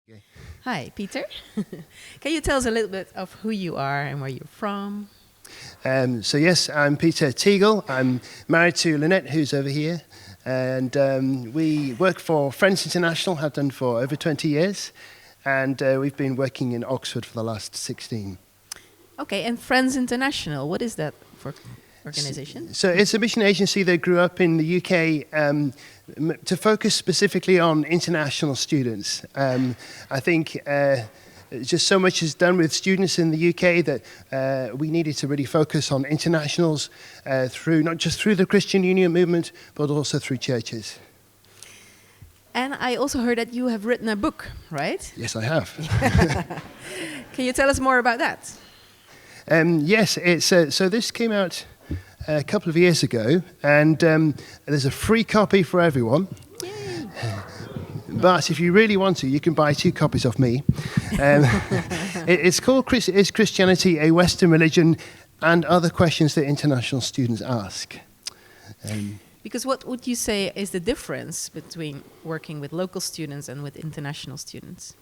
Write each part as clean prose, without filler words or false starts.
Okay. Hi, Peter. Can you tell us a little bit of who you are and where you're from? Yes, I'm Peter Teagle. I'm married to Lynette, who's over here, and we work for Friends International, have done for over 20 years, and we've been working in Oxford for the last 16. Okay, and Friends International, what is that for organization? So it's a mission agency that grew up in the UK to focus specifically on international students. I think just so much is done with students in the UK that we needed to really focus on internationals through not just through the Christian Union movement, but also through churches. And I also heard that you have written a book, right? Yes, I have. Can you tell us more about that? Yes, so this came out a couple of years ago, and there's a free copy for everyone. Yay. But if you really want to, you can buy 2 copies of me. It's called Is Christianity a Western Religion? And Other Questions that International Students Ask. Because what would you say is the difference between working with local students and with international students?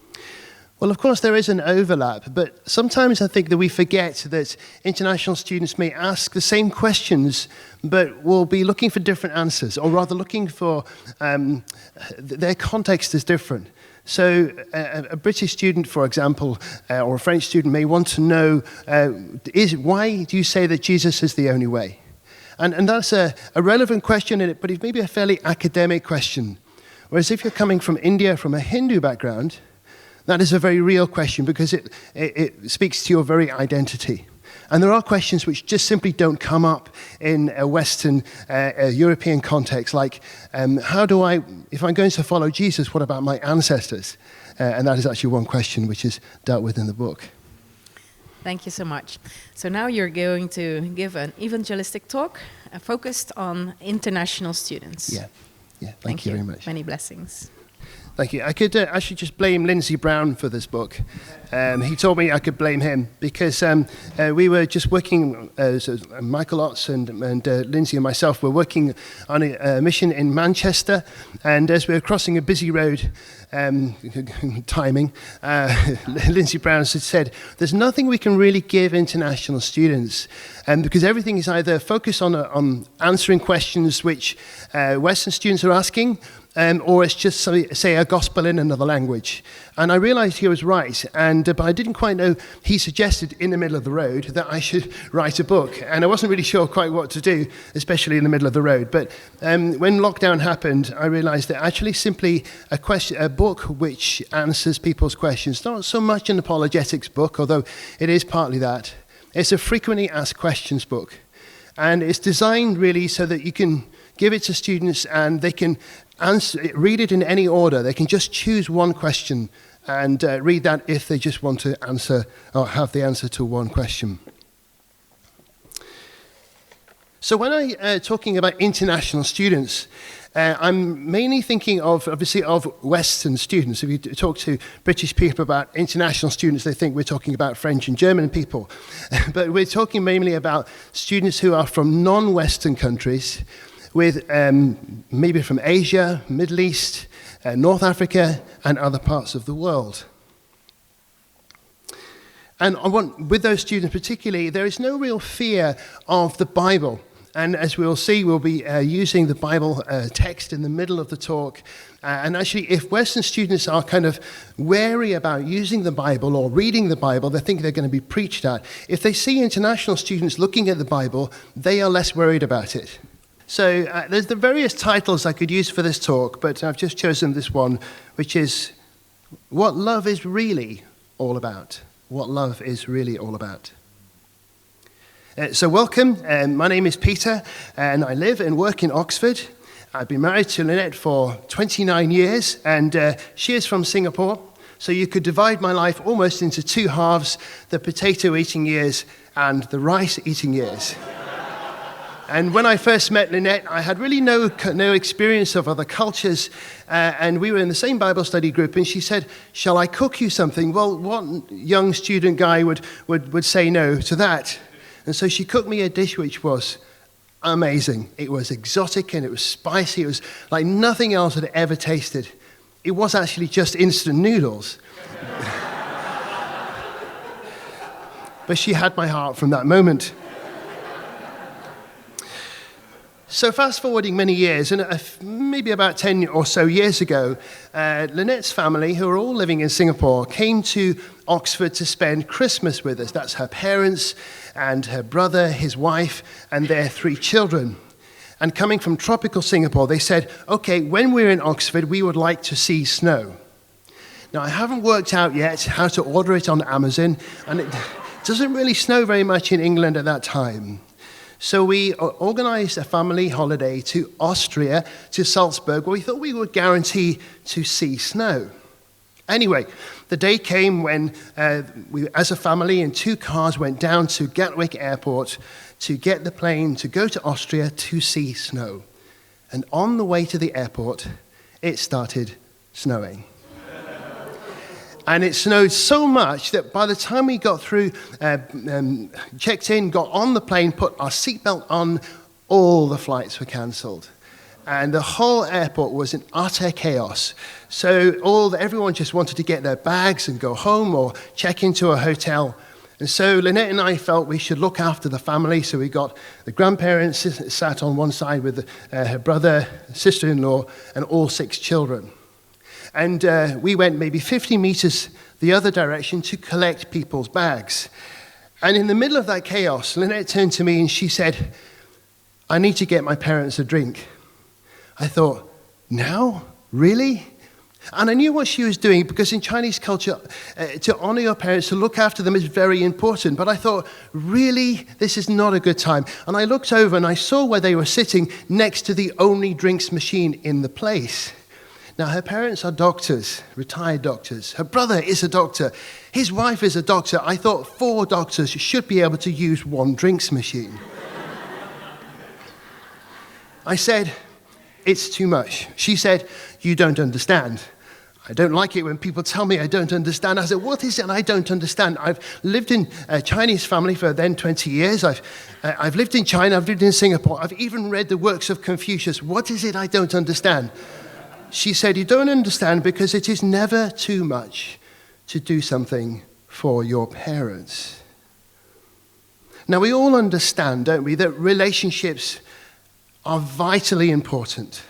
Well, of course, there is an overlap, but sometimes I think that we forget that international students may ask the same questions, but will be looking for different answers, or rather looking for their context is different. So a British student, for example, or a French student may want to know, why do you say that Jesus is the only way? And that's a relevant question, but it's maybe a fairly academic question. Whereas if you're coming from India, from a Hindu background, that is a very real question because it speaks to your very identity. And there are questions which just simply don't come up in a Western European context, like if I'm going to follow Jesus, what about my ancestors? And that is actually one question which is dealt with in the book. Thank you so much. So now you're going to give an evangelistic talk focused on international students. Yeah. Thank you very much. Many blessings. Thank you. I could actually just blame Lindsay Brown for this book. He told me I could blame him because we were just working, Michael Otts and Lindsay and myself were working on a mission in Manchester, and as we were crossing a busy road, timing, Lindsay Brown said, there's nothing we can really give international students, because everything is either focused on answering questions which Western students are asking, or it's just, say, a gospel in another language. And I realized he was right, but I didn't quite know. He suggested in the middle of the road that I should write a book, and I wasn't really sure quite what to do, especially in the middle of the road. But when lockdown happened, I realized that actually simply a book which answers people's questions, not so much an apologetics book, although it is partly that. It's a frequently asked questions book, and it's designed really so that you can give it to students and they can read it in any order. They can just choose one question and read that if they just want to answer or have the answer to one question. So when I'm talking about international students, I'm mainly thinking of Western students. If you talk to British people about international students, they think we're talking about French and German people. But we're talking mainly about students who are from non-Western countries, with maybe from Asia, Middle East, North Africa, and other parts of the world. And with those students particularly, there is no real fear of the Bible. And as we'll see, we'll be using the Bible text in the middle of the talk. And actually, if Western students are kind of wary about using the Bible or reading the Bible, they think they're going to be preached at. If they see international students looking at the Bible, they are less worried about it. So there's the various titles I could use for this talk, but I've just chosen this one, which is What Love is Really All About. What Love is Really All About. So welcome. My name is Peter, and I live and work in Oxford. I've been married to Lynette for 29 years, and she is from Singapore. So you could divide my life almost into 2 halves, the potato-eating years and the rice-eating years. And when I first met Lynette, I had really no experience of other cultures, and we were in the same Bible study group, and she said, shall I cook you something? Well, what young student guy would say no to that? And so she cooked me a dish which was amazing. It was exotic, and it was spicy. It was like nothing else I'd ever tasted. it was actually just instant noodles. But she had my heart from that moment. So fast forwarding many years, and maybe about 10 or so years ago, Lynette's family, who are all living in Singapore, came to Oxford to spend Christmas with us. That's her parents and her brother, his wife, and their 3 children. And coming from tropical Singapore, they said, okay, when we're in Oxford, we would like to see snow. Now, I haven't worked out yet how to order it on Amazon, and it doesn't really snow very much in England at that time. So we organized a family holiday to Austria, to Salzburg, where we thought we would guarantee to see snow. Anyway, the day came when we, as a family in 2 cars, went down to Gatwick Airport to get the plane to go to Austria to see snow. And on the way to the airport, it started snowing. And it snowed so much that by the time we got through, checked in, got on the plane, put our seatbelt on, all the flights were cancelled. And the whole airport was in utter chaos. So everyone just wanted to get their bags and go home or check into a hotel. And so Lynette and I felt we should look after the family. So we got the grandparents sat on one side with her brother, sister-in-law, and all 6 children. And we went maybe 50 meters the other direction to collect people's bags. And in the middle of that chaos, Lynette turned to me and she said, I need to get my parents a drink. I thought, now? Really? And I knew what she was doing because in Chinese culture, to honor your parents, to look after them is very important. But I thought, really? This is not a good time. And I looked over and I saw where they were sitting next to the only drinks machine in the place. Now, her parents are doctors, retired doctors. Her brother is a doctor. His wife is a doctor. I thought 4 doctors should be able to use 1 drinks machine. I said, it's too much. She said, you don't understand. I don't like it when people tell me I don't understand. I said, what is it I don't understand? I've lived in a Chinese family for then 20 years. I've lived in China. I've lived in Singapore. I've even read the works of Confucius. What is it I don't understand? She said, you don't understand because it is never too much to do something for your parents. Now, we all understand, don't we, that relationships are vitally important.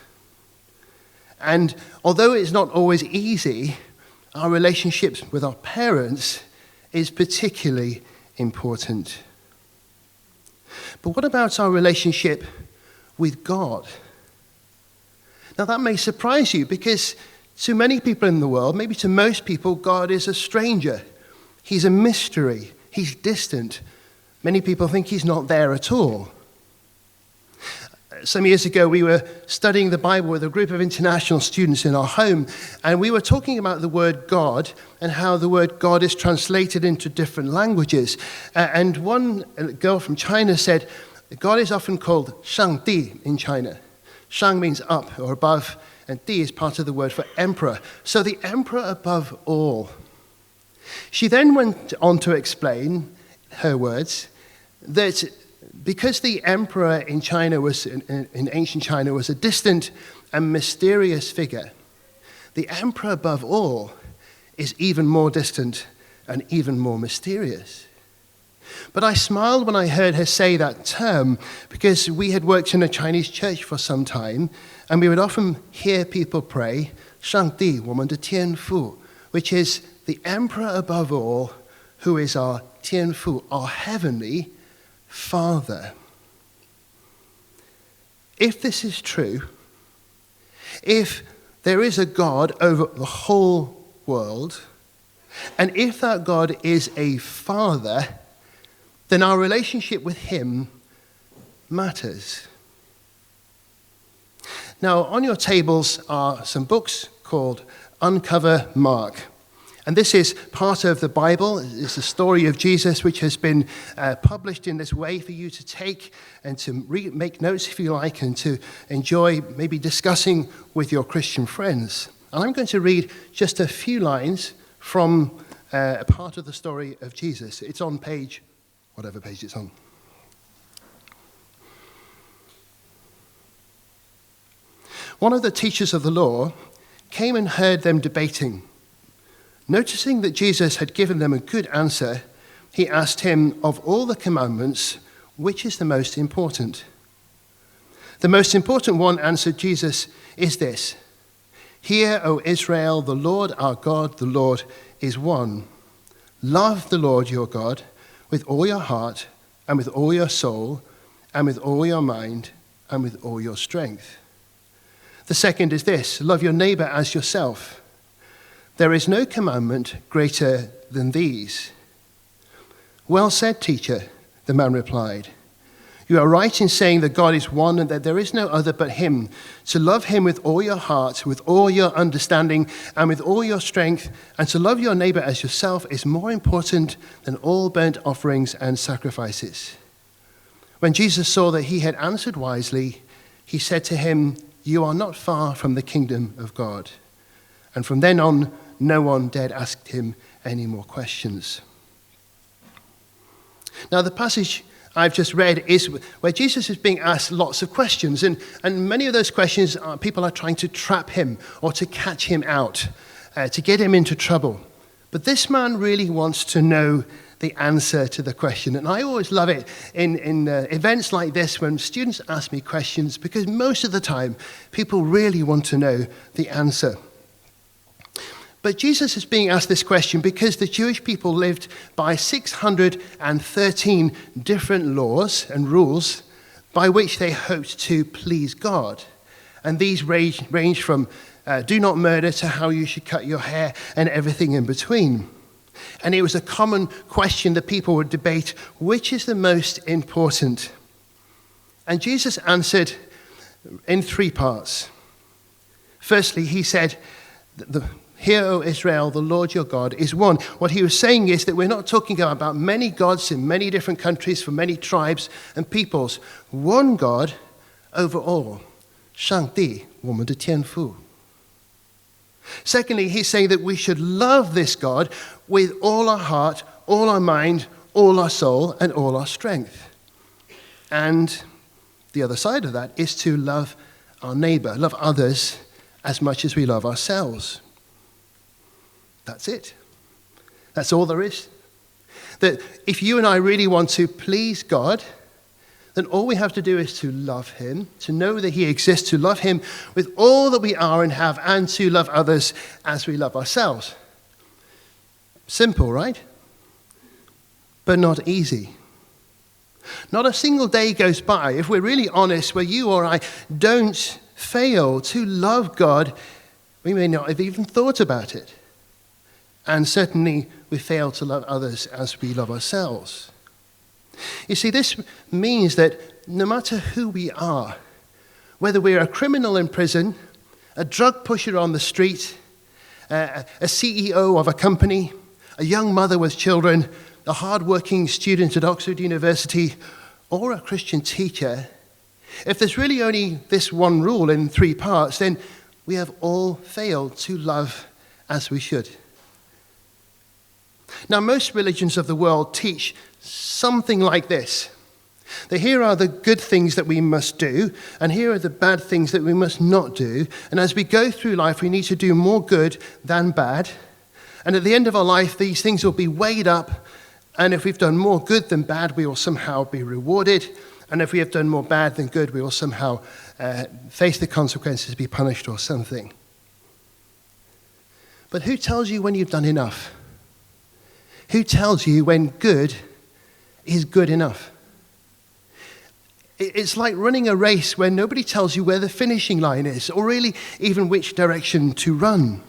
And although it's not always easy, our relationships with our parents is particularly important. But what about our relationship with God? Now, that may surprise you because to many people in the world, maybe to most people, God is a stranger. He's a mystery. He's distant. Many people think he's not there at all. Some years ago, we were studying the Bible with a group of international students in our home, and we were talking about the word God and how the word God is translated into different languages. And one girl from China said, God is often called 上帝 in China. Shang means up or above, and Di is part of the word for emperor. So the emperor above all. She then went on to explain, her words, that because the emperor in China was, in ancient China, was a distant and mysterious figure, the emperor above all is even more distant and even more mysterious. But I smiled when I heard her say that term because we had worked in a Chinese church for some time, and we would often hear people pray, 上帝我们的天父, which is the emperor above all, who is our 天父, our heavenly Father. If this is true, if there is a God over the whole world, and if that God is a Father, then our relationship with him matters. Now, on your tables are some books called Uncover Mark. And this is part of the Bible. It's the story of Jesus, which has been published in this way for you to take and to make notes, if you like, and to enjoy maybe discussing with your Christian friends. And I'm going to read just a few lines from a part of the story of Jesus. It's on page, whatever page it's on. One of the teachers of the law came and heard them debating. Noticing that Jesus had given them a good answer, he asked him, of all the commandments, which is the most important? The most important one, answered Jesus, is this: Hear, O Israel, the Lord our God, the Lord is one. Love the Lord your God with all your heart and with all your soul and with all your mind and with all your strength. The second is this: love your neighbor as yourself. There is no commandment greater than these. Well said, teacher, the man replied. You are right in saying that God is one and that there is no other but him. To love him with all your heart, with all your understanding, and with all your strength, and to love your neighbor as yourself is more important than all burnt offerings and sacrifices. When Jesus saw that he had answered wisely, he said to him, You are not far from the kingdom of God. And from then on, no one dared ask him any more questions. Now, the passage I've just read is where Jesus is being asked lots of questions, and many of those questions people are trying to trap him or to catch him out, to get him into trouble. But this man really wants to know the answer to the question, and I always love it in events like this when students ask me questions, because most of the time people really want to know the answer. But Jesus is being asked this question because the Jewish people lived by 613 different laws and rules by which they hoped to please God. And these range from do not murder to how you should cut your hair and everything in between. And it was a common question that people would debate, which is the most important? And Jesus answered in three parts. Firstly, he said, Hear, O Israel, the Lord your God is one. What he was saying is that we're not talking about many gods in many different countries for many tribes and peoples. One God over all. 上帝，我们的天父. Secondly, he's saying that we should love this God with all our heart, all our mind, all our soul, and all our strength. And the other side of that is to love our neighbor, love others as much as we love ourselves. That's it. That's all there is. That if you and I really want to please God, then all we have to do is to love him, to know that he exists, to love him with all that we are and have, and to love others as we love ourselves. Simple, right? But not easy. Not a single day goes by, if we're really honest, where you or I don't fail to love God. We may not have even thought about it. And certainly we fail to love others as we love ourselves. You see, this means that no matter who we are, whether we're a criminal in prison, a drug pusher on the street, a CEO of a company, a young mother with children, a hard-working student at Oxford University, or a Christian teacher, if there's really only this one rule in three parts, then we have all failed to love as we should. Now, most religions of the world teach something like this. That here are the good things that we must do, and here are the bad things that we must not do. And as we go through life, we need to do more good than bad. And at the end of our life, these things will be weighed up. And if we've done more good than bad, we will somehow be rewarded. And if we have done more bad than good, we will somehow face the consequences, be punished or something. But who tells you when you've done enough? Who tells you when good is good enough? It's like running a race where nobody tells you where the finishing line is, or really even which direction to run.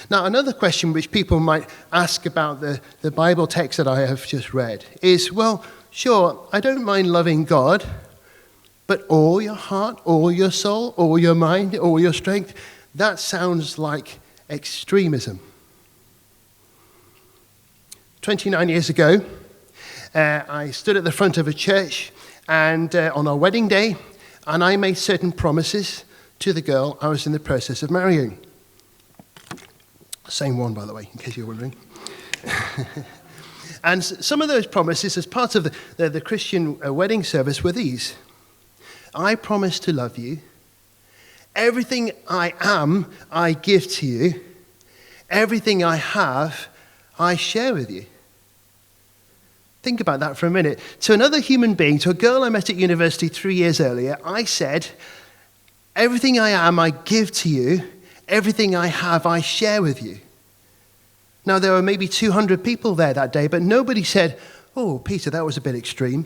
Now, another question which people might ask about the Bible text that I have just read is, well, sure, I don't mind loving God, but all your heart, all your soul, all your mind, all your strength, that sounds like extremism. 29 years ago, I stood at the front of a church and on our wedding day, and I made certain promises to the girl I was in the process of marrying. Same one, by the way, in case you're wondering. And some of those promises, as part of the Christian wedding service, were these. I promise to love you Everything I am, I give to you. Everything I have, I share with you. Think about that for a minute. To another human being, to a girl I met at university 3 years earlier, I said, everything I am, I give to you. Everything I have, I share with you. Now, there were maybe 200 people there that day, but nobody said, oh, Peter, that was a bit extreme.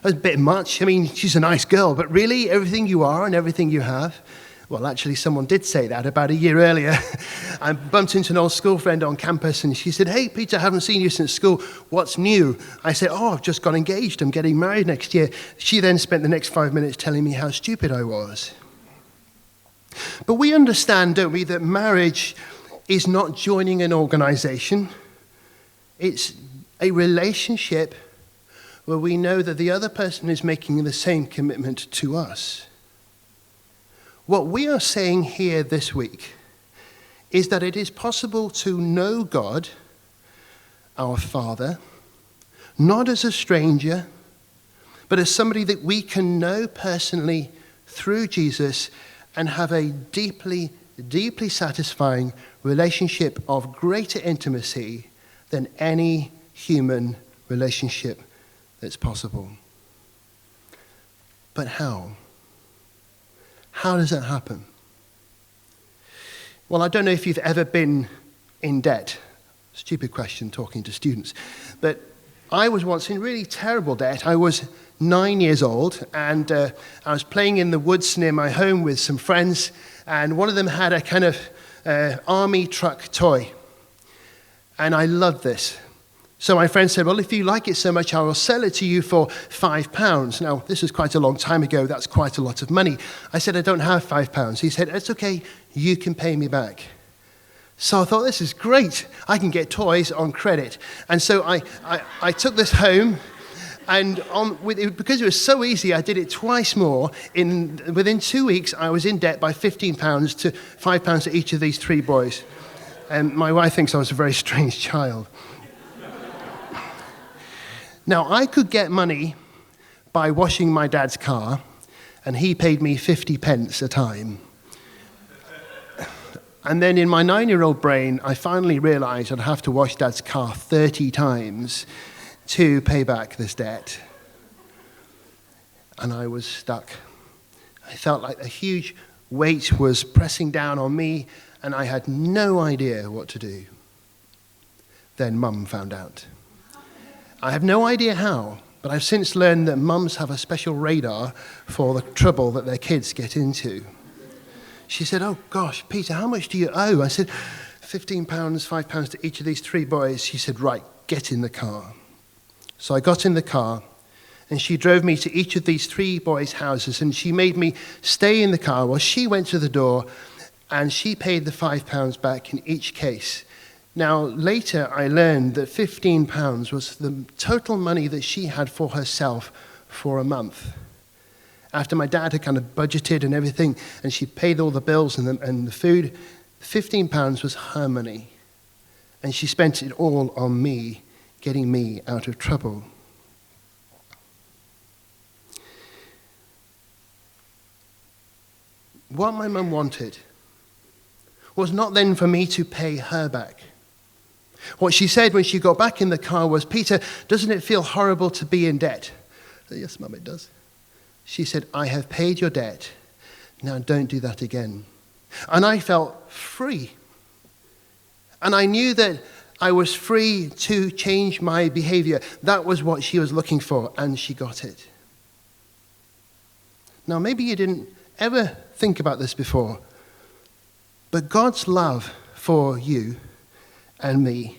That was a bit much. I mean, she's a nice girl, but really, everything you are and everything you have? Well, actually, someone did say that about a year earlier. I bumped into an old school friend on campus, and she said, hey, Peter, I haven't seen you since school. What's new? I said, oh, I've just got engaged. I'm getting married next year. She then spent the next 5 minutes telling me how stupid I was. But we understand, don't we, that marriage is not joining an organization. It's a relationship where we know that the other person is making the same commitment to us. What we are saying here this week is that it is possible to know God, our Father, not as a stranger, but as somebody that we can know personally through Jesus and have a deeply, deeply satisfying relationship of greater intimacy than any human relationship that's possible. But how? How does that happen? Well, I don't know if you've ever been in debt. Stupid question talking to students. But I was once in really terrible debt. I was 9 years old, and I was playing in the woods near my home with some friends, and one of them had a kind of army truck toy. And I loved this. So my friend said, well, if you like it so much, I will sell it to you for £5. Now, this is quite a long time ago. That's quite a lot of money. I said, I don't have £5. He said, it's okay. You can pay me back. So I thought, this is great. I can get toys on credit. And so I took this home, and because it was so easy, I did it twice more. Within 2 weeks, I was in debt by £15 to £5 to each of these three boys. And my wife thinks I was a very strange child. Now, I could get money by washing my dad's car, and he paid me 50 pence a time. And then in my 9-year-old brain, I finally realized I'd have to wash Dad's car 30 times to pay back this debt. And I was stuck. I felt like a huge weight was pressing down on me, and I had no idea what to do. Then Mum found out. I have no idea how, but I've since learned that mums have a special radar for the trouble that their kids get into. She said, oh gosh, Peter, how much do you owe? I said, £15, £5 to each of these three boys. She said, right, get in the car. So I got in the car, and she drove me to each of these three boys' houses, and she made me stay in the car while she went to the door, and she paid the £5 back in each case. Now, later I learned that £15 was the total money that she had for herself for a month. After my dad had kind of budgeted and everything, and she paid all the bills and the food, £15 was her money. And she spent it all on me, getting me out of trouble. What my mum wanted was not then for me to pay her back. What she said when she got back in the car was, Peter, doesn't it feel horrible to be in debt? I said, yes, Mum, it does. She said, I have paid your debt. Now don't do that again. And I felt free. And I knew that I was free to change my behavior. That was what she was looking for, and she got it. Now, maybe you didn't ever think about this before, but God's love for you and me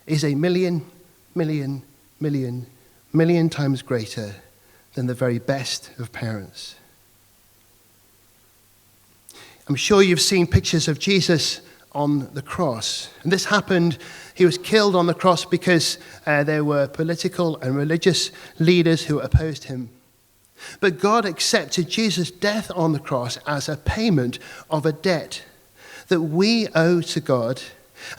is a million times greater than the very best of parents. I'm sure you've seen pictures of Jesus on the cross. And this happened, he was killed on the cross because there were political and religious leaders who opposed him. But God accepted Jesus' death on the cross as a payment of a debt that we owe to God.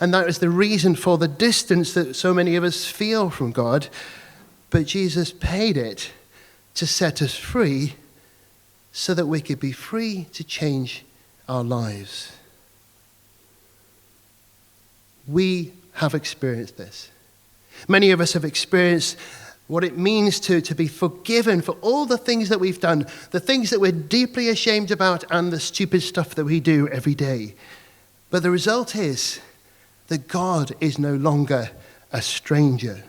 And that is the reason for the distance that so many of us feel from God. But Jesus paid it to set us free so that we could be free to change our lives. We have experienced this. Many of us have experienced what it means to be forgiven for all the things that we've done, the things that we're deeply ashamed about, and the stupid stuff that we do every day. But the result is that God is no longer a stranger.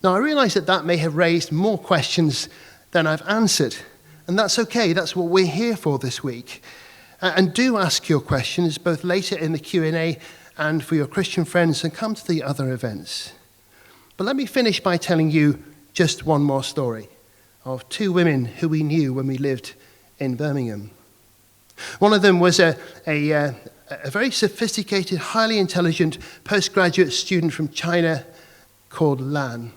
Now, I realize that may have raised more questions than I've answered, and that's okay. That's what we're here for this week. And do ask your questions, both later in the Q&A and for your Christian friends, and come to the other events. But let me finish by telling you just one more story of two women who we knew when we lived in Birmingham. One of them was a very sophisticated, highly intelligent postgraduate student from China called Lan.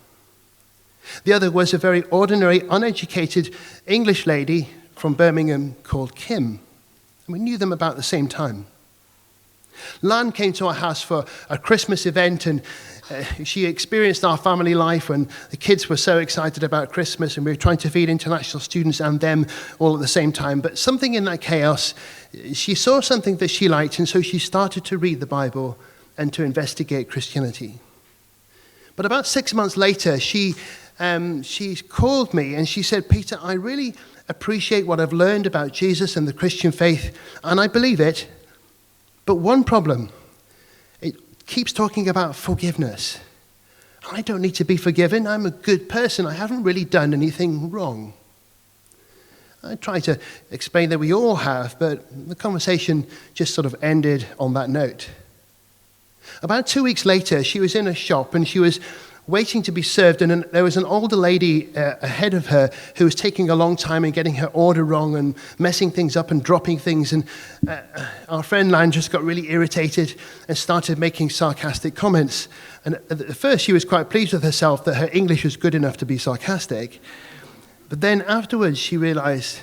The other was a very ordinary, uneducated English lady from Birmingham called Kim. And we knew them about the same time. Lan came to our house for a Christmas event, and she experienced our family life when the kids were so excited about Christmas, and we were trying to feed international students and them all at the same time. But something in that chaos, she saw something that she liked, and so she started to read the Bible and to investigate Christianity. But about 6 months later, she called me and she said, "Peter, I really appreciate what I've learned about Jesus and the Christian faith, and I believe it. But one problem, it keeps talking about forgiveness. I don't need to be forgiven. I'm a good person. I haven't really done anything wrong." I tried to explain that we all have, but the conversation just sort of ended on that note. About 2 weeks later, she was in a shop and she was waiting to be served, and there was an older lady ahead of her who was taking a long time and getting her order wrong and messing things up and dropping things. And our friend Lan just got really irritated and started making sarcastic comments. And at first she was quite pleased with herself that her English was good enough to be sarcastic. But then afterwards she realized,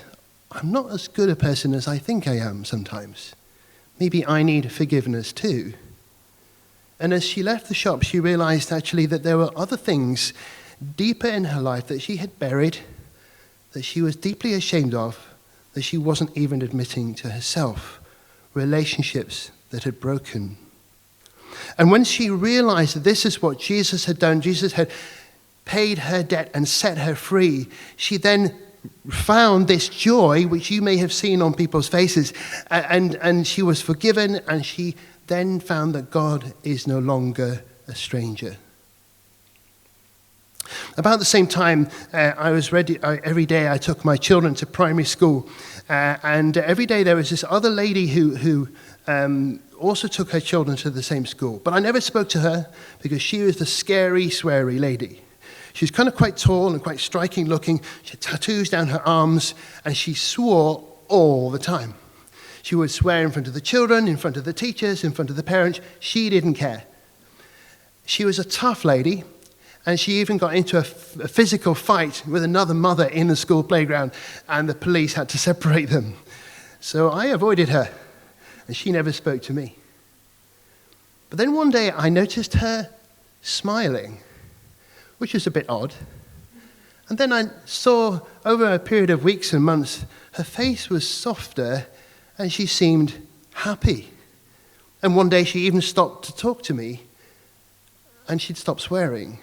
I'm not as good a person as I think I am sometimes. Maybe I need forgiveness too. And as she left the shop, she realized actually that there were other things deeper in her life that she had buried, that she was deeply ashamed of, that she wasn't even admitting to herself, relationships that had broken. And when she realized that this is what Jesus had done, Jesus had paid her debt and set her free, she then found this joy, which you may have seen on people's faces, and she was forgiven, and she then found that God is no longer a stranger. About the same time, I was ready. Every day I took my children to primary school, and every day there was this other lady who also took her children to the same school. But I never spoke to her because she was the scary, sweary lady. She was kind of quite tall and quite striking looking. She had tattoos down her arms, and she swore all the time. She would swear in front of the children, in front of the teachers, in front of the parents. She didn't care. She was a tough lady, and she even got into a physical fight with another mother in the school playground, and the police had to separate them. So I avoided her, and she never spoke to me. But then one day I noticed her smiling, which was a bit odd. And then I saw over a period of weeks and months, her face was softer, and she seemed happy. And one day she even stopped to talk to me, and she'd stopped swearing.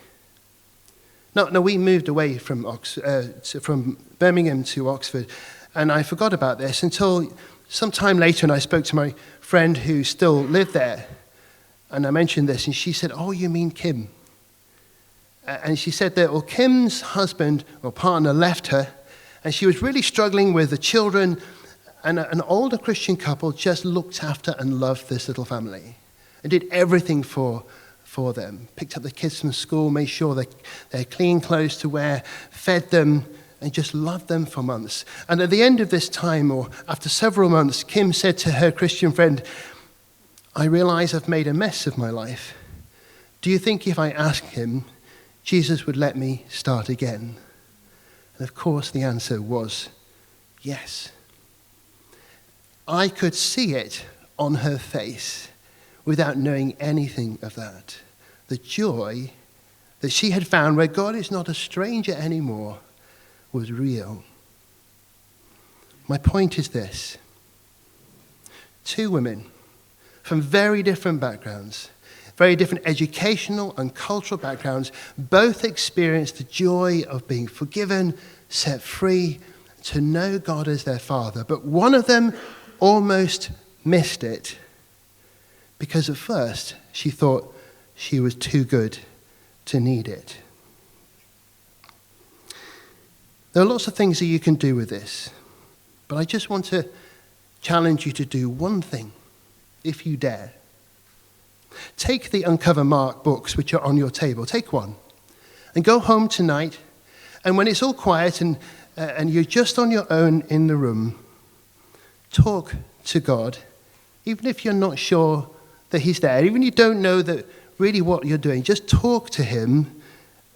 Now we moved away from Birmingham to Oxford, and I forgot about this until some time later, and I spoke to my friend who still lived there, and I mentioned this, and she said, "Oh, you mean Kim?" And she said that, well, Kim's husband or partner left her, and she was really struggling with the children. And an older Christian couple just looked after and loved this little family and did everything for them. Picked up the kids from school, made sure they had clean clothes to wear, fed them, and just loved them for months. And at the end of this time, or after several months, Kim said to her Christian friend, "I realize I've made a mess of my life. Do you think if I asked him, Jesus would let me start again?" And of course, the answer was yes. I could see it on her face without knowing anything of that. The joy that she had found where God is not a stranger anymore was real. My point is this. Two women from very different backgrounds, very different educational and cultural backgrounds, both experienced the joy of being forgiven, set free, to know God as their Father. But one of them almost missed it because at first she thought she was too good to need it. There are lots of things that you can do with this, but I just want to challenge you to do one thing, if you dare. Take the Uncover Mark books which are on your table, take one, and go home tonight, and when it's all quiet and you're just on your own in the room, talk to God, even if you're not sure that he's there, even if you don't know that really what you're doing, just talk to him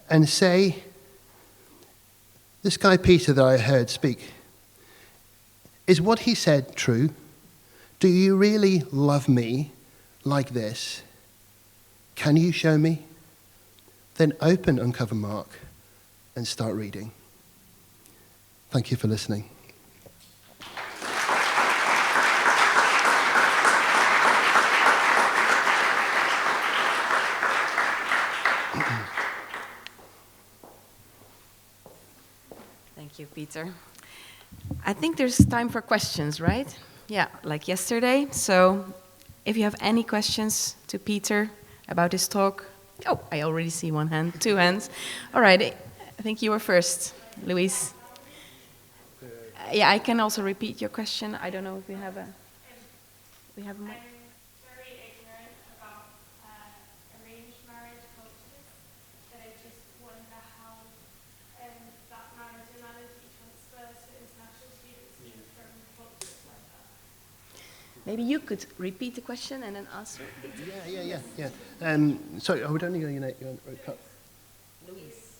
and say, this guy Peter that I heard speak, is what he said true? Do you really love me like this? Can you show me? Then open Uncover Mark and start reading. Thank you for listening. Thank you, Peter. I think there's time for questions, right? Yeah, like yesterday. So if you have any questions to Peter about his talk. Oh, I already see one hand, two hands. All right, I think you were first, Louise. Yeah, I can also repeat your question. I don't know if we have a... We have a mic. I'm very ignorant about arranged marriage cultures, but I just wonder how that marriage transfers to international students from cultures like that. Maybe you could repeat the question and then answer. Yeah. Sorry, we don't need your name.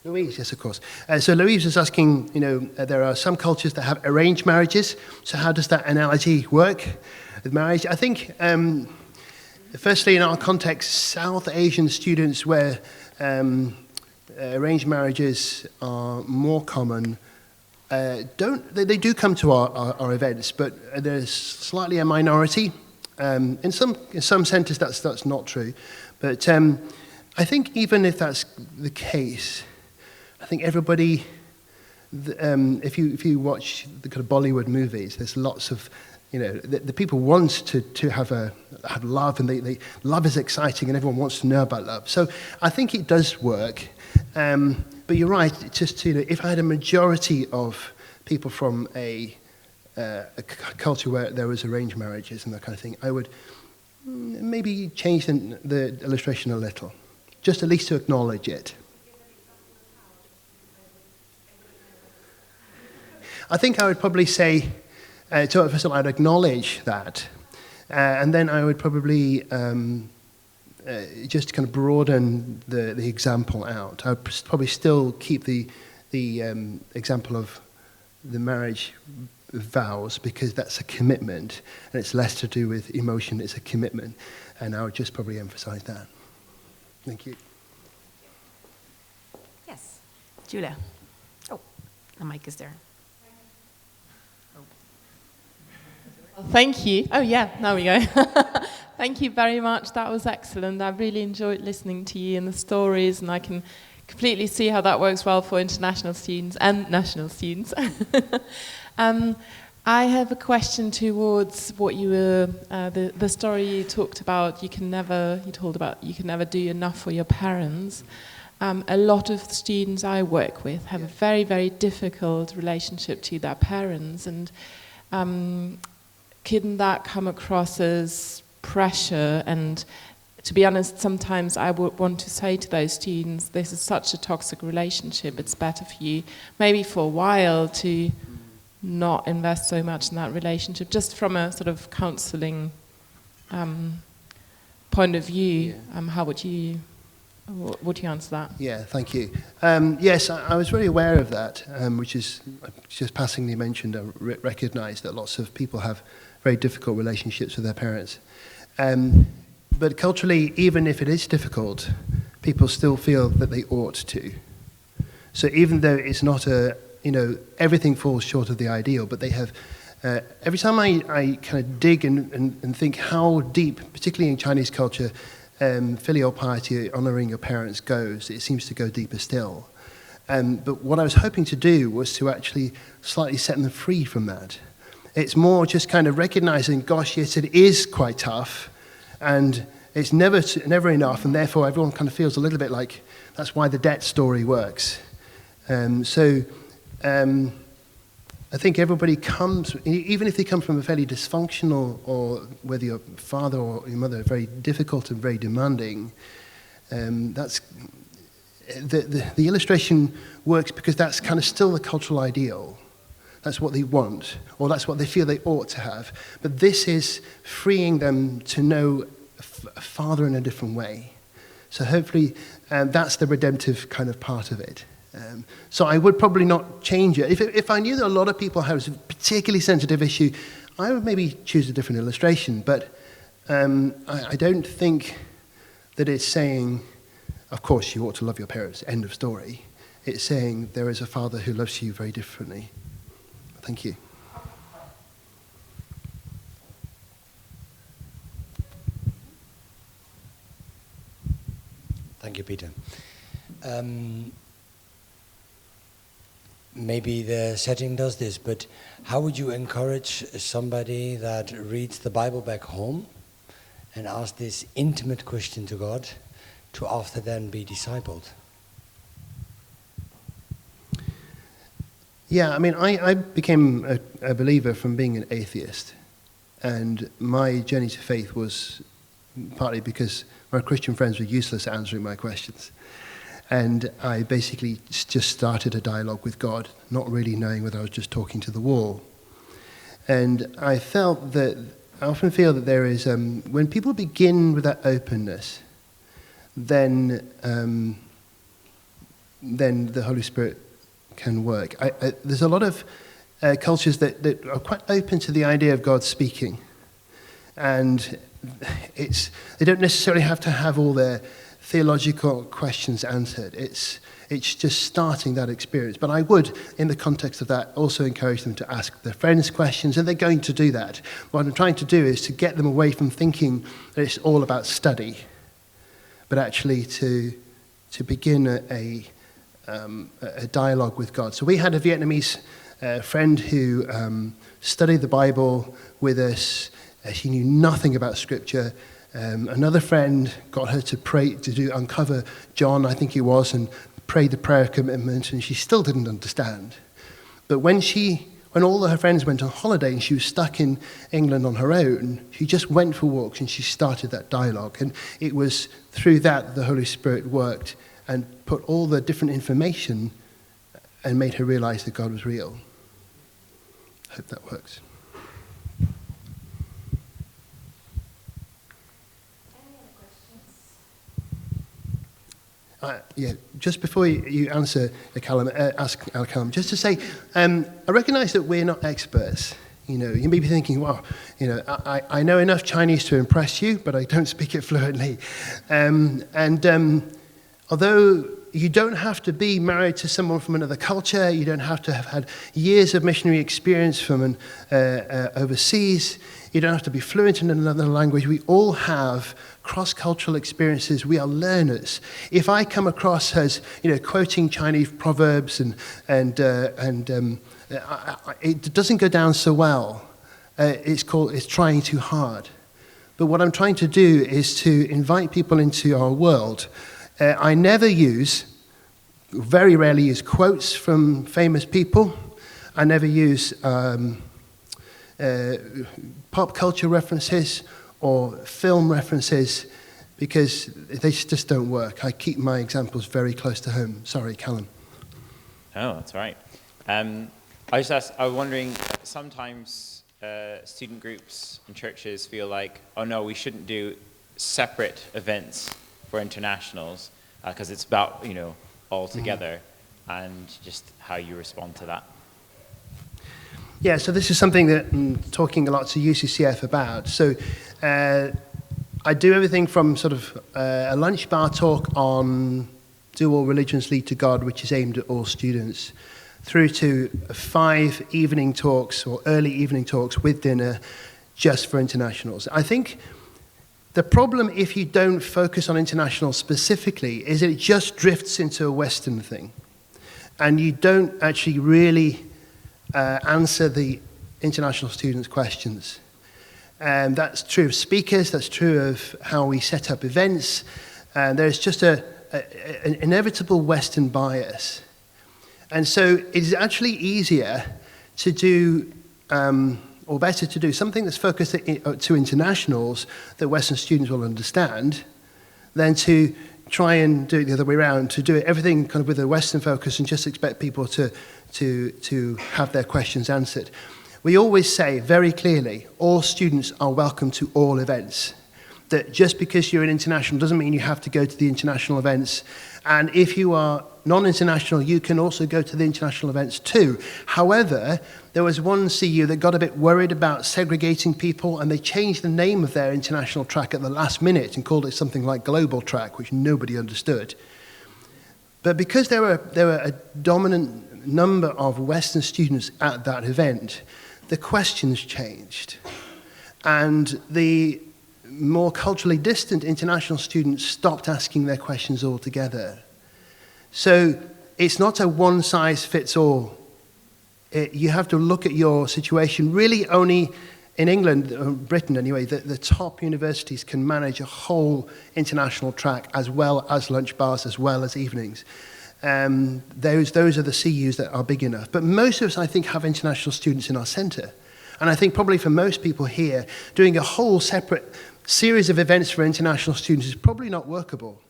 Louise, yes, of course. So Louise was asking, there are some cultures that have arranged marriages. So how does that analogy work with marriage? I think, firstly, in our context, South Asian students where arranged marriages are more common, they do come to our events, but there's slightly a minority. In some centres, that's not true. But I think even if that's the case, I think everybody, if you watch the kind of Bollywood movies, there's lots of, the people want to have love, and love is exciting, and everyone wants to know about love. So I think it does work. But you're right. Just if I had a majority of people from a culture where there was arranged marriages and that kind of thing, I would maybe change the illustration a little, just at least to acknowledge it. I think I would probably say, first of all, I'd acknowledge that, and then I would probably just kind of broaden the example out. I would probably still keep the example of the marriage vows, because that's a commitment, and it's less to do with emotion, it's a commitment, and I would just probably emphasize that. Thank you. Yes, Julia. Oh, the mic is there. Thank you. Oh, yeah, now we go. Thank you very much. That was excellent. I really enjoyed listening to you and the stories, and I can completely see how that works well for international students and national students. I have a question towards what you were, the story you talked about. You can never do enough for your parents. A lot of the students I work with have a very, very difficult relationship to their parents, and can that come across as pressure? And to be honest, sometimes I would want to say to those students, this is such a toxic relationship, it's better for you, maybe for a while, to not invest so much in that relationship, just from a sort of counselling point of view. How would you answer that? Yeah, thank you. Yes, I was very aware of that, which is just passingly mentioned. I recognise that lots of people have very difficult relationships with their parents. But culturally, even if it is difficult, people still feel that they ought to. So even though it's not everything falls short of the ideal, but they have every time I kind of dig and think how deep, particularly in Chinese culture, filial piety, honoring your parents goes, it seems to go deeper still. But what I was hoping to do was to actually slightly set them free from that. It's more just kind of recognizing, gosh, yes, it is quite tough, and it's never enough, and therefore everyone kind of feels a little bit like that's why the debt story works. I think everybody comes, even if they come from a fairly dysfunctional, or whether your father or your mother are very difficult and very demanding, that's the illustration works because that's kind of still the cultural ideal. That's what they want, or that's what they feel they ought to have. But this is freeing them to know a father in a different way. So hopefully that's the redemptive kind of part of it. So I would probably not change it. If I knew that a lot of people have a particularly sensitive issue, I would maybe choose a different illustration. But I don't think that it's saying, of course, you ought to love your parents, end of story. It's saying there is a father who loves you very differently. Thank you. Thank you, Peter. Maybe the setting does this, but how would you encourage somebody that reads the Bible back home and asks this intimate question to God to after then be discipled? Yeah, I mean, I became a believer from being an atheist. And my journey to faith was partly because my Christian friends were useless at answering my questions. And I basically just started a dialogue with God, not really knowing whether I was just talking to the wall. And I often feel that there is, when people begin with that openness, then the Holy Spirit can work. There's a lot of cultures that are quite open to the idea of God speaking. And they don't necessarily have to have all their theological questions answered. It's just starting that experience. But I would, in the context of that, also encourage them to ask their friends questions, and they're going to do that. What I'm trying to do is to get them away from thinking that it's all about study, but actually to begin a dialogue with God. So we had a Vietnamese friend who studied the Bible with us. She knew nothing about Scripture. Another friend got her to pray, uncover John, I think he was, and prayed the prayer commitment, and she still didn't understand. But when all of her friends went on holiday and she was stuck in England on her own, she just went for walks and she started that dialogue. And it was through that the Holy Spirit worked and put all the different information and made her realize that God was real. Hope that works. Just before you answer, ask Callum, just to say, I recognize that we're not experts. You may be thinking, well, I know enough Chinese to impress you, but I don't speak it fluently. Although you don't have to be married to someone from another culture, you don't have to have had years of missionary experience from overseas, you don't have to be fluent in another language. We all have cross-cultural experiences. We are learners. If I come across as quoting Chinese proverbs and it doesn't go down so well. It's trying too hard. But what I'm trying to do is to invite people into our world. I very rarely use quotes from famous people. I never use pop culture references or film references because they just don't work. I keep my examples very close to home. Sorry, Callum. Oh, that's right. I was wondering, sometimes student groups and churches feel like, oh no, we shouldn't do separate events for internationals because it's about, all together, and just how you respond to that. Yeah, so this is something that I'm talking a lot to UCCF about. So I do everything from sort of a lunch bar talk on do all religions lead to God, which is aimed at all students, through to 5 evening talks or early evening talks with dinner just for internationals. I think the problem, if you don't focus on international specifically, is it just drifts into a Western thing. And you don't actually really answer the international students' questions. And that's true of speakers, that's true of how we set up events. And there's just an inevitable Western bias. And so it is actually easier to do, or better to do, something that's focused to internationals that Western students will understand, than to try and do it the other way around, to do everything kind of with a Western focus and just expect people to have their questions answered. We always say very clearly, all students are welcome to all events. That just because you're an international doesn't mean you have to go to the international events. And if you are non-international, you can also go to the international events too. However, there was one CU that got a bit worried about segregating people, and they changed the name of their international track at the last minute and called it something like Global Track, which nobody understood. But because there were a dominant number of Western students at that event, the questions changed. And the more culturally distant international students stopped asking their questions altogether. So it's not a one-size-fits-all. You have to look at your situation. Really only in England, or Britain anyway, the top universities can manage a whole international track as well as lunch bars, as well as evenings. Those are the CUs that are big enough. But most of us, I think, have international students in our centre. And I think probably for most people here, doing a whole separate series of events for international students is probably not workable.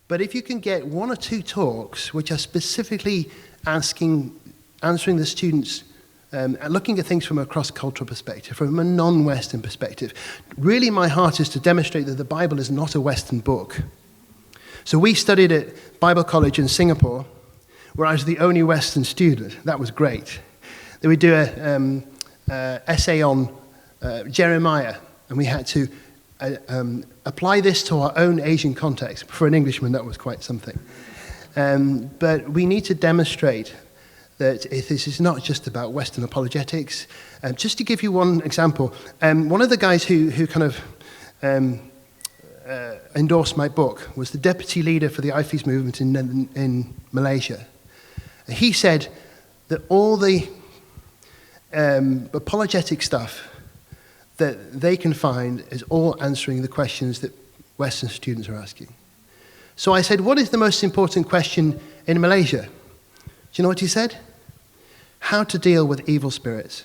But if you can get 1 or 2 talks which are specifically answering the students, looking at things from a cross-cultural perspective, from a non-Western perspective, really my heart is to demonstrate that the Bible is not a Western book. So we studied at Bible College in Singapore, where I was the only Western student. That was great. Then we do an essay on Jeremiah, and we had to apply this to our own Asian context. For an Englishman, that was quite something. But we need to demonstrate that this is not just about Western apologetics. Just to give you one example, one of the guys who kind of endorsed my book was the deputy leader for the IFES movement in Malaysia. He said that all the apologetic stuff that they can find is all answering the questions that Western students are asking. So I said, what is the most important question in Malaysia? Do you know what he said? How to deal with evil spirits.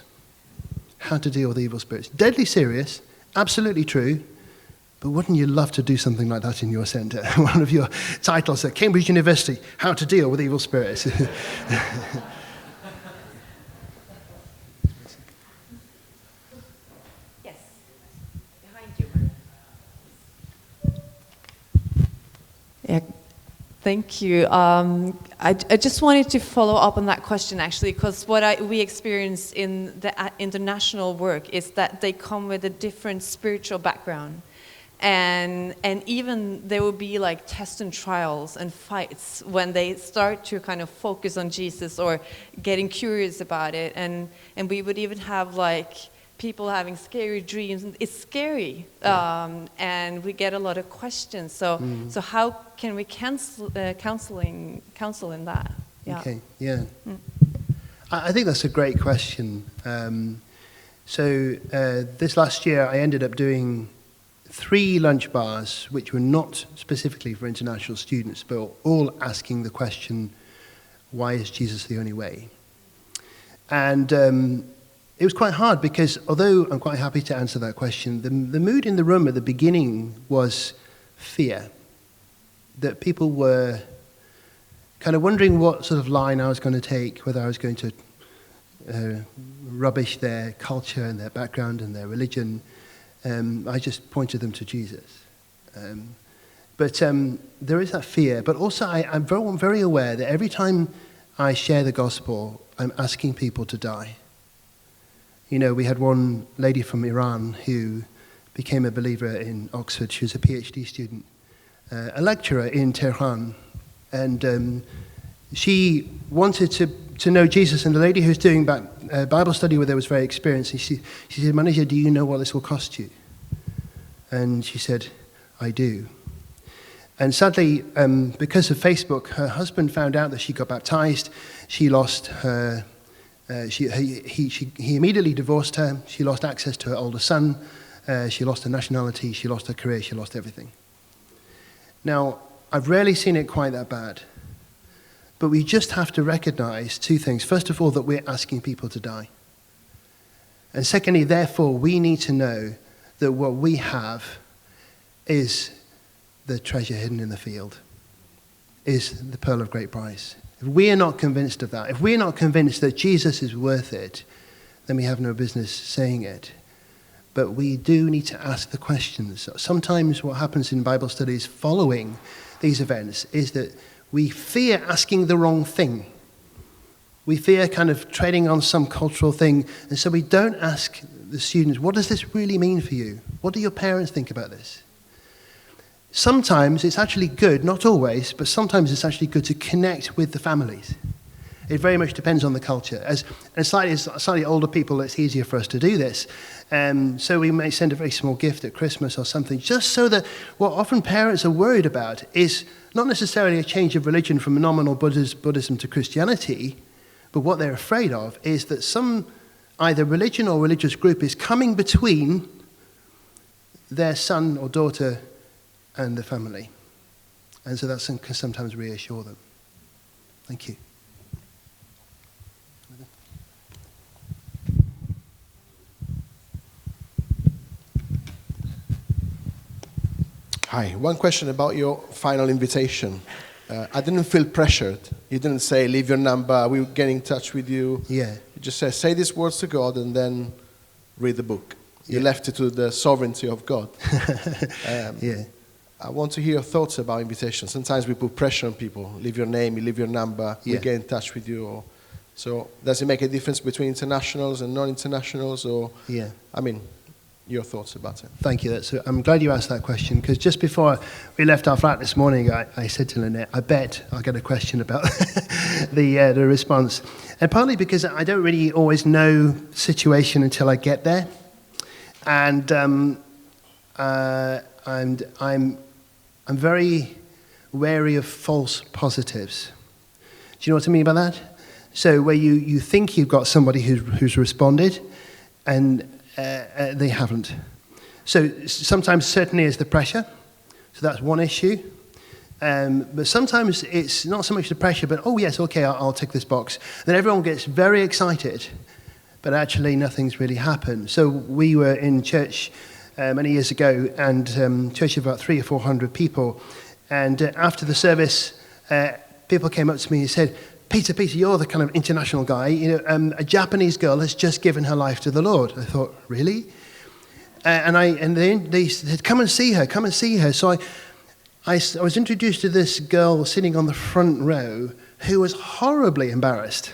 How to deal with evil spirits. Deadly serious, absolutely true, but wouldn't you love to do something like that in your centre? One of your titles at Cambridge University, How to Deal with Evil Spirits. Yeah, thank you. I just wanted to follow up on that question, actually, because what we experience in the international work is that they come with a different spiritual background. And even there will be like tests and trials and fights when they start to kind of focus on Jesus or getting curious about it. And we would even have like people having scary dreams. It's scary, and we get a lot of questions. So how can we counsel in that? Yeah. Okay, yeah. I think that's a great question. This last year I ended up doing 3 lunch bars, which were not specifically for international students, but all asking the question, why is Jesus the only way? And it was quite hard because although I'm quite happy to answer that question, the mood in the room at the beginning was fear. That people were kind of wondering what sort of line I was going to take, whether I was going to rubbish their culture and their background and their religion. I just pointed them to Jesus. But there is that fear. But also I'm very aware that every time I share the gospel, I'm asking people to die. You know, we had one lady from Iran who became a believer in Oxford. She was a PhD student, a lecturer in Tehran. And she wanted to know Jesus. And the lady who's doing Bible study with her was very experienced. And she said, "Manager, do you know what this will cost you?" And she said, "I do." And sadly, because of Facebook, her husband found out that she got baptized. She lost her. He immediately divorced her. She lost access to her older son. She lost her nationality. She lost her career. She lost everything. Now, I've rarely seen it quite that bad. But we just have to recognize two things. First of all, that we're asking people to die. And secondly, therefore, we need to know that what we have is the treasure hidden in the field, is the pearl of great price. If we are not convinced of that, if we're not convinced that Jesus is worth it, then we have no business saying it. But we do need to ask the questions. Sometimes what happens in Bible studies following these events is that we fear asking the wrong thing. We fear kind of treading on some cultural thing, and so we don't ask the students, what does this really mean for you? What do your parents think about this? Sometimes it's actually good, not always, but sometimes it's actually good to connect with the families. It very much depends on the culture. As slightly older people, it's easier for us to do this. So we may send a very small gift at Christmas or something, just so that what often parents are worried about is not necessarily a change of religion from nominal Buddhism to Christianity, but what they're afraid of is that some either religion or religious group is coming between their son or daughter and the family. And so that can sometimes reassure them. Thank you. Hi, one question about your final invitation. I didn't feel pressured. You didn't say, leave your number, we'll get in touch with you. Yeah. You just said, say these words to God and then read the book. You left it to the sovereignty of God. Yeah. I want to hear your thoughts about invitation. Sometimes we put pressure on people. Leave your name, you leave your number, we get in touch with you. So does it make a difference between internationals and non-internationals? Or I mean, your thoughts about it. Thank you. I'm glad you asked that question, because just before we left our flat this morning, I said to Lynette, I bet I'll get a question about the response. And partly because I don't really always know the situation until I get there. And I'm very wary of false positives. Do you know what I mean by that? So where you think you've got somebody who's responded, and they haven't. So sometimes certainly is the pressure. So that's one issue. But sometimes it's not so much the pressure, but, oh yes, okay, I'll tick this box. Then everyone gets very excited, but actually nothing's really happened. So we were in church many years ago, and church of about 300 or 400 people. And after the service, people came up to me and said, Peter, you're the kind of international guy. You know, a Japanese girl has just given her life to the Lord. I thought, really? And they said, come and see her. So I was introduced to this girl sitting on the front row who was horribly embarrassed,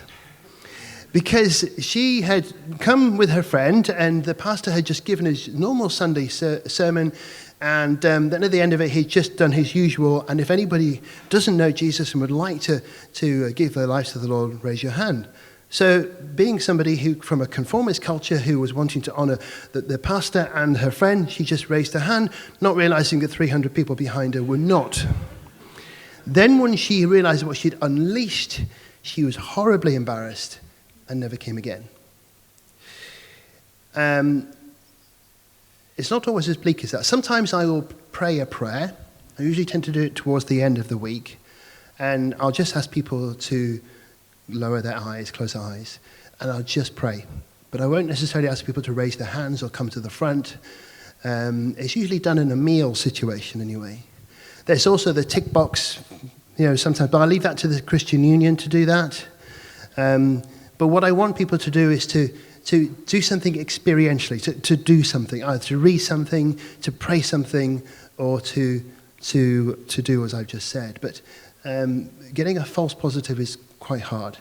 because she had come with her friend, and the pastor had just given his normal Sunday sermon, and then at the end of it, he'd just done his usual, and if anybody doesn't know Jesus and would like to give their lives to the Lord, raise your hand. So being somebody who, from a conformist culture, who was wanting to honor the pastor and her friend, she just raised her hand, not realizing that 300 people behind her were not. Then when she realized what she'd unleashed, she was horribly embarrassed and never came again. It's not always as bleak as that. Sometimes I will pray a prayer. I usually tend to do it towards the end of the week. And I'll just ask people to lower their eyes, close their eyes, and I'll just pray. But I won't necessarily ask people to raise their hands or come to the front. It's usually done in a meal situation anyway. There's also the tick box, sometimes, but I leave that to the Christian Union to do that. But what I want people to do is to do something experientially, to do something, either to read something, to pray something, or to do as I've just said. But getting a false positive is quite hard.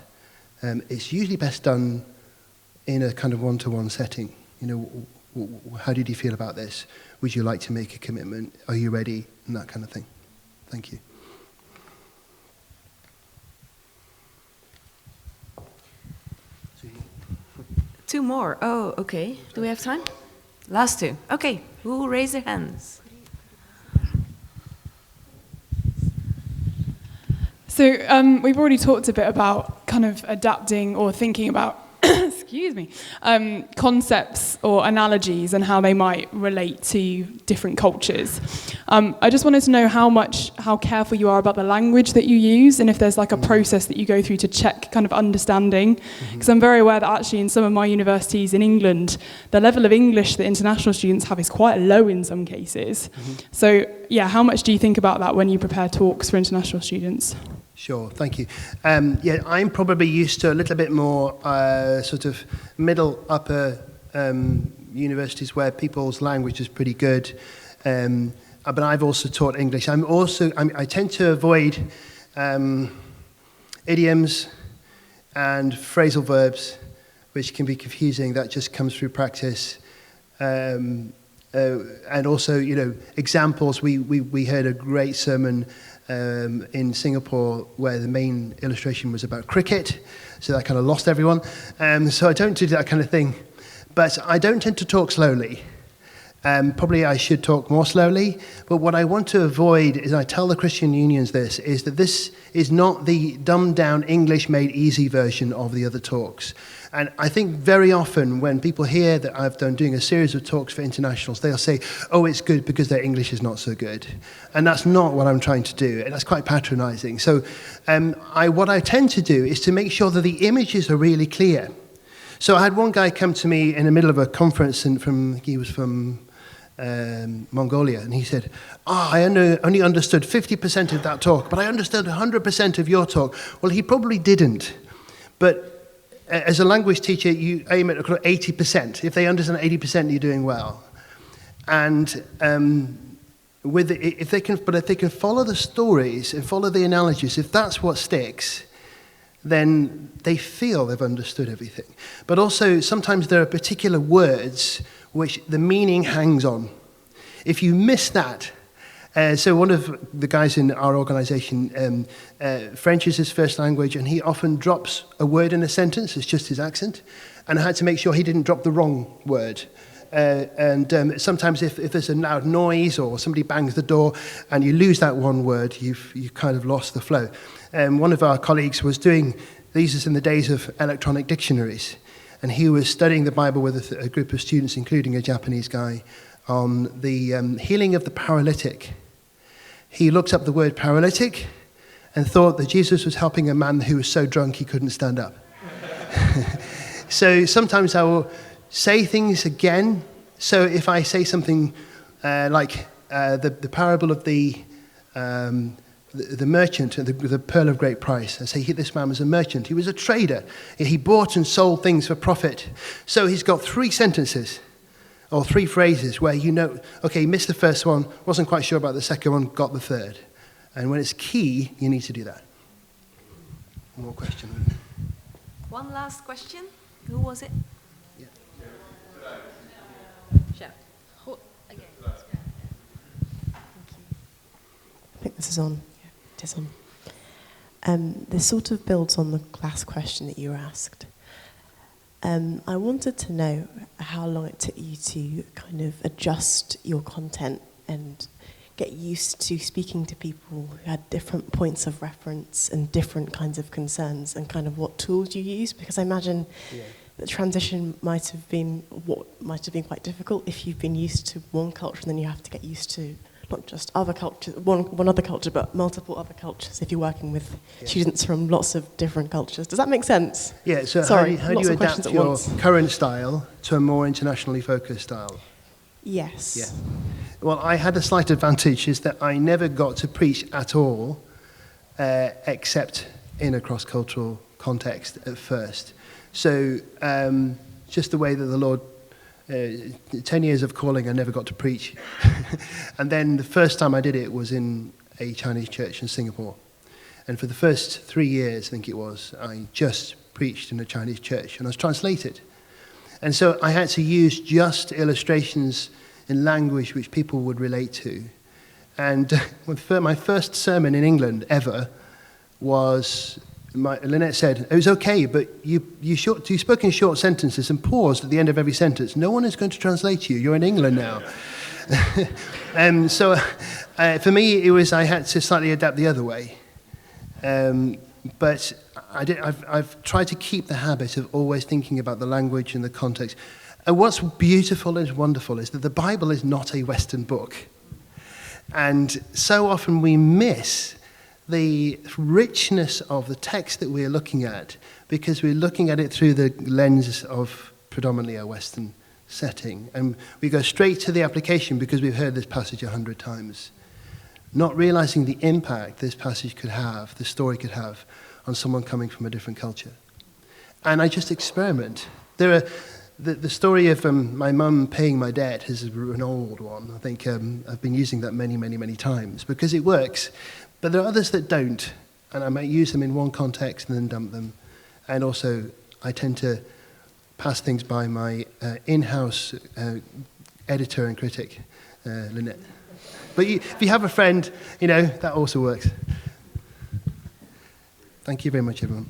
It's usually best done in a kind of one-to-one setting. How did you feel about this? Would you like to make a commitment? Are you ready? And that kind of thing. Thank you. Two more. Oh, okay. Do we have time? Last two. Okay. Who will raise their hands? So we've already talked a bit about kind of adapting or thinking about, excuse me, concepts or analogies and how they might relate to different cultures. I just wanted to know how careful you are about the language that you use, and if there's like a process that you go through to check kind of understanding. Because I'm very aware that actually in some of my universities in England, the level of English that international students have is quite low in some cases. So yeah, how much do you think about that when you prepare talks for international students? Sure, thank you. Yeah, I'm probably used to a little bit more sort of middle, upper universities where people's language is pretty good. But I've also taught English. I tend to avoid idioms and phrasal verbs, which can be confusing. That just comes through practice. And also, examples. We heard a great sermon in Singapore where the main illustration was about cricket, so that kind of lost everyone. So I don't do that kind of thing. But I don't tend to talk slowly. Probably I should talk more slowly, but what I want to avoid is, I tell the Christian unions this, is that this is not the dumbed down English made easy version of the other talks. And I think very often when people hear that I've doing a series of talks for internationals, they'll say, oh, it's good because their English is not so good. And that's not what I'm trying to do, and that's quite patronizing. So what I tend to do is to make sure that the images are really clear. So I had one guy come to me in the middle of a conference, and he was from Mongolia, and he said, I only understood 50% of that talk, but I understood 100% of your talk. Well, he probably didn't. But as a language teacher, you aim at 80%. If they understand 80%, you're doing well. And if they can follow the stories and follow the analogies, if that's what sticks, then they feel they've understood everything. But also, sometimes there are particular words which the meaning hangs on. If you miss that, so one of the guys in our organization, French is his first language, and he often drops a word in a sentence. It's just his accent. And I had to make sure he didn't drop the wrong word. Sometimes if there's a loud noise or somebody bangs the door and you lose that one word, you've kind of lost the flow. One of our colleagues was doing, these is in the days of electronic dictionaries, and he was studying the Bible with a group of students, including a Japanese guy, on the healing of the paralytic. He looked up the word paralytic and thought that Jesus was helping a man who was so drunk he couldn't stand up. So sometimes I will say things again. So if I say something like the parable of the merchant, the pearl of great price. I say, this man was a merchant. He was a trader. He bought and sold things for profit. So he's got 3 sentences or 3 phrases where okay, missed the first one, wasn't quite sure about the second one, got the third. And when it's key, you need to do that. One more question. One last question. Who was it? Yeah. Chef. Again. I think this is on. Yeah, it is on. This sort of builds on the last question that you were asked. I wanted to know how long it took you to kind of adjust your content and get used to speaking to people who had different points of reference and different kinds of concerns, and kind of what tools you use, because I imagine the transition might have been quite difficult if you've been used to one culture and then you have to get used to not just other cultures, one other culture, but multiple other cultures if you're working with students from lots of different cultures. Does that make sense? Yeah, so Sorry, how do you adapt your current style to a more internationally focused style? Yes. Yeah. Well, I had a slight advantage, is that I never got to preach at all, except in a cross-cultural context at first. So just the way that the Lord, 10 years of calling, I never got to preach. And then the first time I did it was in a Chinese church in Singapore. And for the first 3 years, I think it was, I just preached in a Chinese church, and I was translated. And so I had to use just illustrations in language which people would relate to. And my first sermon in England ever was Lynette said, it was okay, but you spoke in short sentences and paused at the end of every sentence. No one is going to translate to you. You're in England now. So for me, I had to slightly adapt the other way. But I've tried to keep the habit of always thinking about the language and the context. And what's beautiful and wonderful is that the Bible is not a Western book. And so often we miss the richness of the text that we're looking at because we're looking at it through the lens of predominantly a Western setting. And we go straight to the application because we've heard this passage 100 times, not realizing the impact this passage could have, the story could have, on someone coming from a different culture. And I just experiment. The story of my mum paying my debt is an old one. I think I've been using that many, many, many times because it works. But there are others that don't, and I might use them in one context and then dump them. And also, I tend to pass things by my in-house editor and critic, Lynette. But if you have a friend, that also works. Thank you very much, everyone.